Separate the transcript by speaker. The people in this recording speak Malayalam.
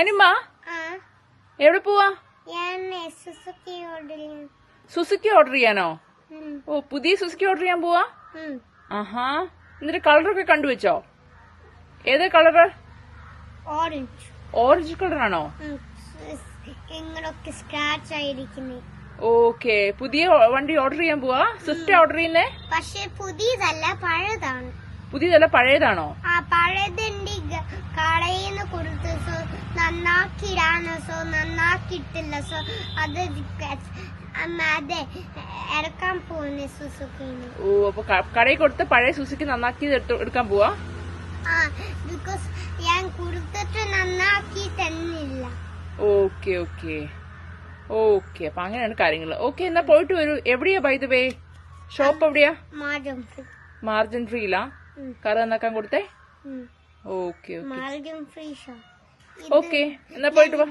Speaker 1: അനുമ്മ എവിടെ പോവാ? സുസുക്കി ഓർഡർ ചെയ്യാനോ? ഓ, പുതിയ സുസുക്കി ഓർഡർ ചെയ്യാൻ പോവാ? ആഹാ, എന്നിട്ട് കളറൊക്കെ കണ്ടുവെച്ചോ? ഏതാ കളറ്?
Speaker 2: ഓറഞ്ച്.
Speaker 1: ഓറഞ്ച് കളറാണോ?
Speaker 2: സ്ക്രാച്ച് ആയിരിക്കുന്നേ.
Speaker 1: ഓക്കെ, പുതിയ വണ്ടി ഓർഡർ ചെയ്യാൻ പോവാ? സ്വിഫ്റ്റ് ഓർഡർ ചെയ്യുന്നേ?
Speaker 2: പക്ഷെ പുതിയതല്ല, പഴയതാണ്.
Speaker 1: പുതിയതല്ല, പഴയതാണോ?
Speaker 2: ആ, പഴയതിന്റെ കടയിൽ നിന്ന് കൊടുത്ത് നന്നാക്കിയിടാനോ നന്നാക്കിയിട്ടില്ല. അത് അതെ ഇറക്കാൻ പോകുന്നേ സുസുക്കിന്ന്.
Speaker 1: ഓ, അപ്പൊ കടയിൽ കൊടുത്ത് പഴയ സുസുക്കി നന്നാക്കി എടുക്കാൻ പോവാ?
Speaker 2: ആ, ബിക്കോസ് ഞാൻ കൊടുത്തിട്ട് നന്നാക്കി തന്നില്ല.
Speaker 1: ഓക്കെ ഓക്കെ ഓക്കെ, അപ്പൊ അങ്ങനെയാണ് കാര്യങ്ങള്. ഓക്കെ, എന്നാ പോയിട്ട് വരൂ. എവിടെയാ ബൈ ദ വേ? ഷോപ്പ് എവിടെയാ? മാർജിൻ ഫ്രീലാ കറ നന്നാക്കാൻ കൊടുത്തേ? Okay
Speaker 2: margin free shop.
Speaker 1: Okay, എന്നാ പോയിട്ട് വാ.